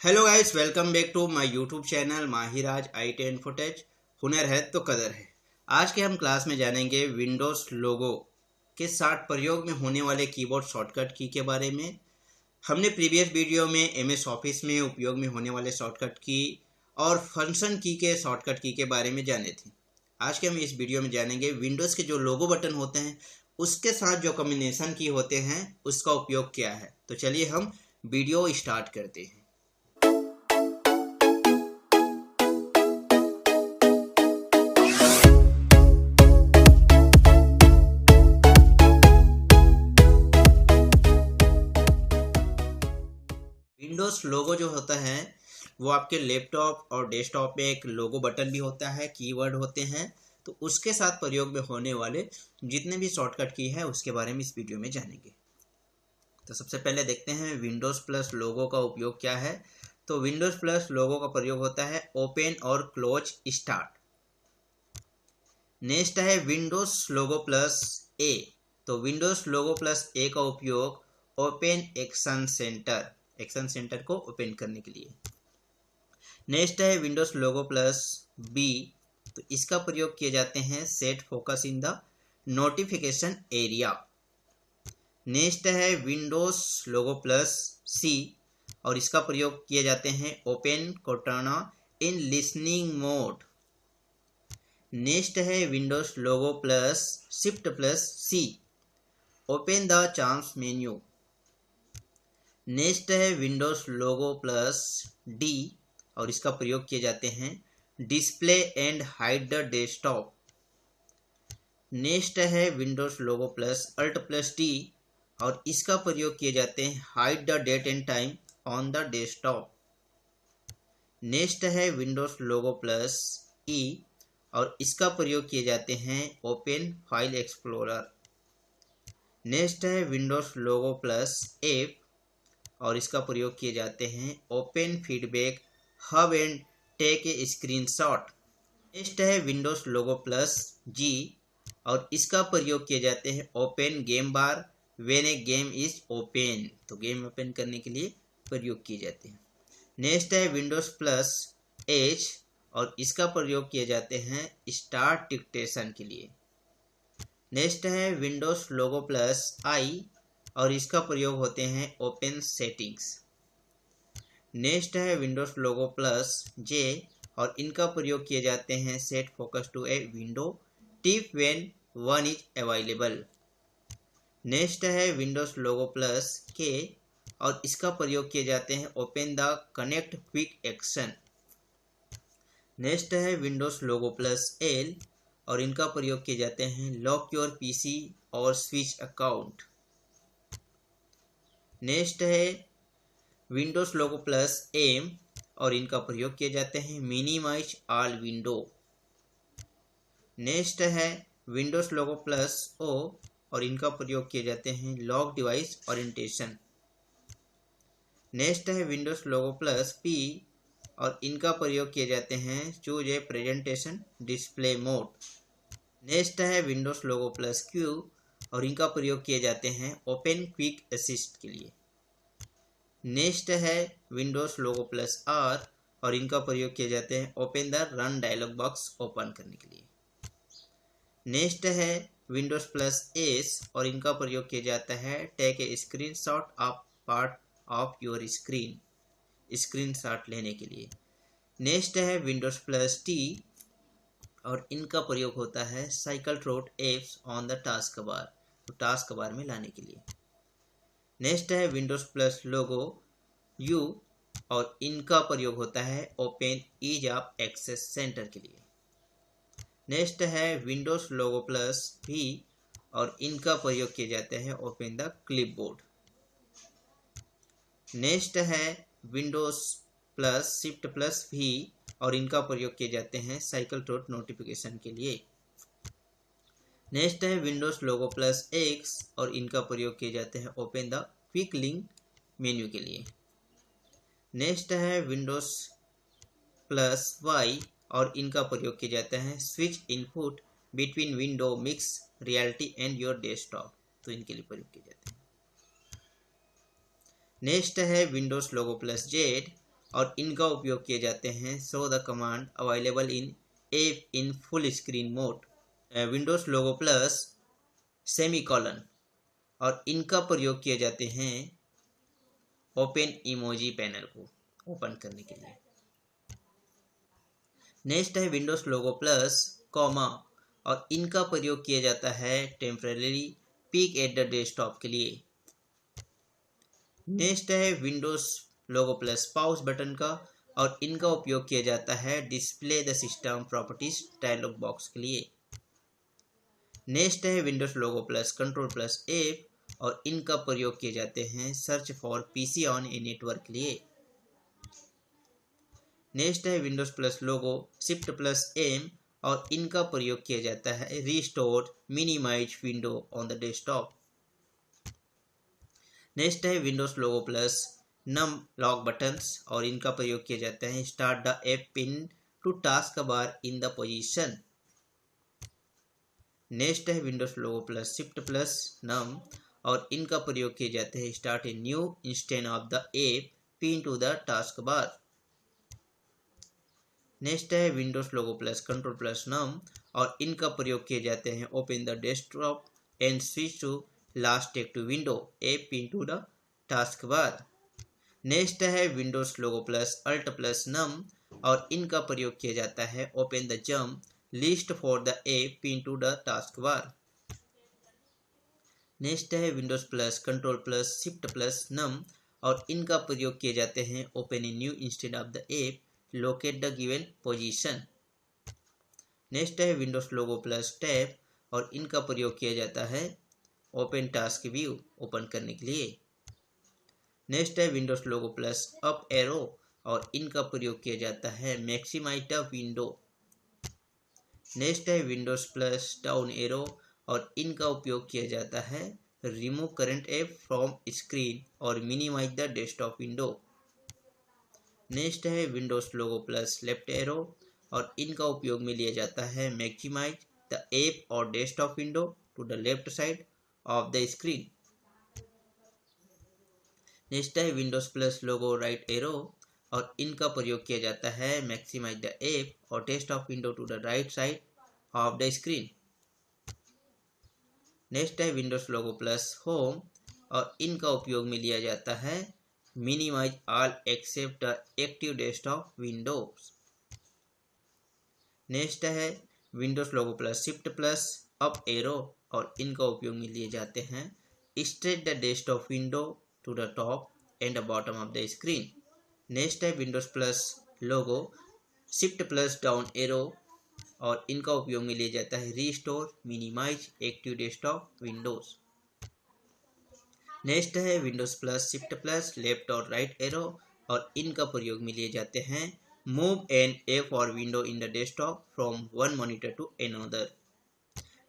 Hello guys, welcome back to my YouTube channel Mahiraj IT and footage. हुनर है तो कदर है। आज के हम क्लास में जानेंगे विंडोज़ लोगो के साथ प्रयोग में होने वाले कीबोर्ड शॉर्टकट की के बारे में। हमने प्रीवियस वीडियो में MS ऑफिस में उपयोग में होने वाले शॉर्टकट की और फंक्शन की के शॉर्टकट की के बारे में जाने थे। आज के हम इस वीडियो में जानेंगे विंडोज़ के जो लोगो बटन होते हैं उसके साथ जो कॉम्बिनेशन की होते हैं उसका उपयोग क्या है। तो चलिए हम वीडियो स्टार्ट करते हैं। विंडोज़ लोगो जो होता है वो आपके लैपटॉप और डेस्कटॉप पे एक लोगो बटन भी होता है, कीवर्ड होते हैं। तो उसके साथ प्रयोग में होने वाले जितने भी शॉर्टकट की है उसके बारे में इस वीडियो में जानेंगे। तो सबसे पहले देखते हैं विंडोज़ प्लस लोगो का उपयोग क्या है। तो विंडोज़ प्लस लोगो का प्रयोग होता है ओपन और क्लोज स्टार्ट। नेक्स्ट है विंडोज़ लोगो प्लस ए। तो विंडोज़ लोगो प्लस ए का उपयोग ओपन एक्शन सेंटर को ओपन करने के लिए। नेक्स्ट है विंडोज लोगो प्लस बी। तो इसका प्रयोग किए जाते हैं set focus in the notification area. Next है विंडोज लोगो प्लस सी और इसका प्रयोग किए जाते हैं open Cortana in listening mode. Next है Windows logo plus shift plus C open the charms menu. Next है विंडोज लोगो प्लस डी और इसका प्रयोग किए जाते हैं display and hide the desktop. Next है Windows logo plus alt plus D और इसका प्रयोग किए जाते हैं hide the date and time on the desktop. Next है विंडोज लोगो प्लस ई और इसका प्रयोग किए जाते हैं ओपन फाइल एक्सप्लोरर। नेक्स्ट है विंडोज लोगो प्लस एफ और इसका प्रयोग किए जाते हैं open feedback hub and take a screenshot. Next है विंडोज लोगो प्लस जी और इसका प्रयोग किए जाते हैं open game bar when a game is open. तो गेम ओपन करने के लिए प्रयोग किए जाते हैं। नेक्स्ट है विंडोज प्लस एच और इसका प्रयोग किए जाते हैं स्टार्ट डिक्टेशन के लिए। नेक्स्ट है विंडोज लोगो प्लस आई और इसका प्रयोग होते हैं ओपन सेटिंग्स। नेक्स्ट है विंडोज लोगो प्लस जे और इनका प्रयोग किए जाते हैं set focus to a window tip when one is available. Next है विंडोज लोगो प्लस के और इसका प्रयोग किए जाते हैं open the connect quick action. Next है विंडोज लोगो प्लस एल और इनका प्रयोग किए जाते हैं लॉक योर पीसी और स्विच अकाउंट। नेक्स्ट है विंडोज लोगो प्लस एम और इनका प्रयोग किए जाते हैं मिनिमाइज ऑल विंडो। नेक्स्ट है विंडोज लोगो प्लस ओ और इनका प्रयोग किए जाते हैं लॉक डिवाइस ओरिएंटेशन। नेक्स्ट है विंडोज लोगो प्लस पी और इनका प्रयोग किए जाते हैं choose a presentation display mode. Next है विंडोज लोगो प्लस क्यू और इनका प्रयोग किए जाते हैं ओपन क्विक असिस्ट के लिए। नेक्स्ट है विंडोज लोगो प्लस आर और इनका प्रयोग किए जाते हैं open the run dialogue box open करने के लिए। नेक्स्ट है विंडोज प्लस एस और इनका प्रयोग किया जाता है take a screenshot of part of your screenshot लेने के लिए। नेक्स्ट है विंडोज प्लस टी और इनका प्रयोग होता है cycle throat apps on the task bar, तो टास्क बार में लाने के लिए। नेक्स्ट है विंडोज प्लस लोगो यू और इनका प्रयोग होता है open ease of access centre के लिए। नेक्स्ट है विंडोज लोगो प्लस भी और इनका प्रयोग किए जाते हैं ओपन द क्लिपबोर्ड। नेक्स्ट है विंडोज प्लस शिफ्ट प्लस भी और इनका प्रयोग किए जाते हैं साइकिल थ्रोट नोटिफिकेशन के लिए। नेक्स्ट है विंडोज लोगो प्लस एक्स और इनका प्रयोग किए जाते हैं open the quick link menu के लिए। नेक्स्ट है विंडोज प्लस वाई और इनका प्रयोग किया जाता है switch input between window mix reality and your desktop, तो इनके लिए प्रयोग किए जाते हैं। नेक्स्ट है विंडोज लोगो प्लस जेड और इनका उपयोग किए जाते हैं show the command available in app in full screen mode, Windows logo plus semicolon, और इनका प्रयोग किए जाते हैं ओपन इमोजी पैनल को ओपन करने के लिए। नेक्स्ट है विंडोज लोगो प्लस कॉमा, और इनका प्रयोग किया जाता है temporary peek at the desktop के लिए। नेक्स्ट है Windows logo plus pause button का, और इनका उपयोग किया जाता है display the system properties dialog box के लिए। नेक्स्ट है Windows logo plus control plus app, और इनका प्रयोग किए जाते हैं search for PC on a network के लिए। नेक्स्ट है Windows plus logo shift plus M, और इनका प्रयोग किया जाता है restore minimise window on the desktop. Next है Windows logo plus num lock buttons, और इनका प्रयोग किया जाता है start the app pin to taskbar in the position. Next है Windows logo plus shift plus num, और इनका प्रयोग किए जाते हैं start a new instance of the app pin to the taskbar. Next है Windows logo plus control plus num, और इनका प्रयोग किए जाते हैं open the desktop and switch to last take to window app pin to the taskbar. Next है Windows logo plus alt plus num, और इनका प्रयोग किया जाता है open the jump list for the app pin to the taskbar. Next है Windows plus control plus shift plus num, और इनका प्रयोग किए जाते हैं open a new instance of the app locate the given position. Next है Windows logo plus tab, और इनका प्रयोग किया जाता है ओपन टास्क व्यू ओपन करने के लिए। नेक्स्ट है Windows logo plus up arrow, और इनका प्रयोग किया जाता है मैक्सिमाइज द विंडो। नेक्स्ट है विंडोज प्लस डाउन एरो, और इनका उपयोग किया जाता है remove current app from screen और minimise the desktop window. Next है Windows logo plus left arrow, और इनका उपयोग में लिया जाता है मैक्सिमाइज द ऐप और desktop window to the left side of the screen. Next है Windows plus logo right arrow, और इनका प्रयोग किया जाता है मैक्सिमाइज द ऐप और desktop window to the right side of the screen. Next है विंडोज लोगो प्लस होम, और इनका उपयोग में लिया जाता है minimise all except the active desktop windows. Next है Windows logo plus shift plus up arrow, और इनका उपयोग में लिए जाते हैं stretch the desktop window to the top and the bottom of the screen. Next है Windows plus logo shift plus down arrow, और इनका उपयोग में लिया जाता है restore minimise active desktop windows. Next है Windows plus shift plus left और राइट एरो, और इनका प्रयोग में लिए जाते हैं मूव एन एफ और window in the desktop from one monitor to another.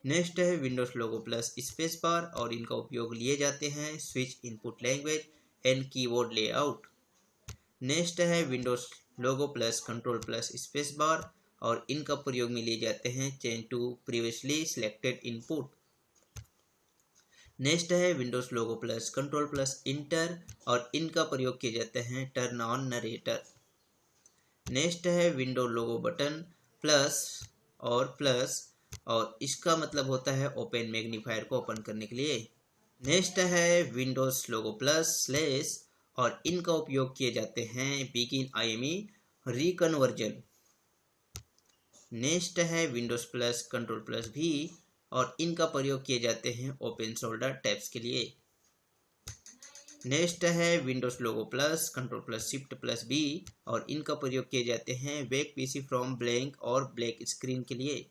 Next है Windows logo plus space bar, और इनका उपयोग लिए जाते हैं switch input language and keyboard layout. Next है Windows logo plus control plus space bar, और इनका प्रयोग में लिए जाते हैं change to previously selected input. Next है Windows logo plus control plus enter, और इनका प्रयोग किए जाते हैं टर्न ऑन नरेटर। नेक्स्ट है विंडो लोगो बटन प्लस, और इसका मतलब होता है ओपन मैग्नीफायर को ओपन करने के लिए। नेक्स्ट है विंडोज लोगो प्लस स्लैश, और इनका उपयोग किए जाते हैं बिगिन IME रिकन्वर्जन। नेक्स्ट है Windows plus control plus V, और इनका प्रयोग किए जाते हैं ओपन शोल्डर टैब्स के लिए। नेक्स्ट है Windows logo plus control plus shift plus B, और इनका प्रयोग किए जाते हैं वेक PC फ्रॉम ब्लैंक और ब्लैक स्क्रीन के लिए।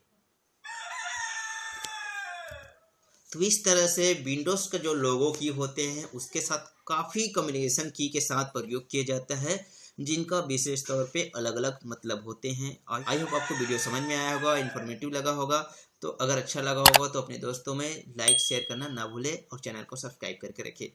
तो इस तरह से विंडोज का जो लोगो की होते हैं उसके साथ काफ़ी कम्युनिकेशन की के साथ प्रयोग किया जाता है, जिनका विशेष तौर पे अलग अलग मतलब होते हैं। आई होप आपको वीडियो समझ में आया होगा, इन्फॉर्मेटिव लगा होगा। तो अगर अच्छा लगा होगा तो अपने दोस्तों में लाइक शेयर करना ना भूले, और चैनल को सब्सक्राइब करके रखें।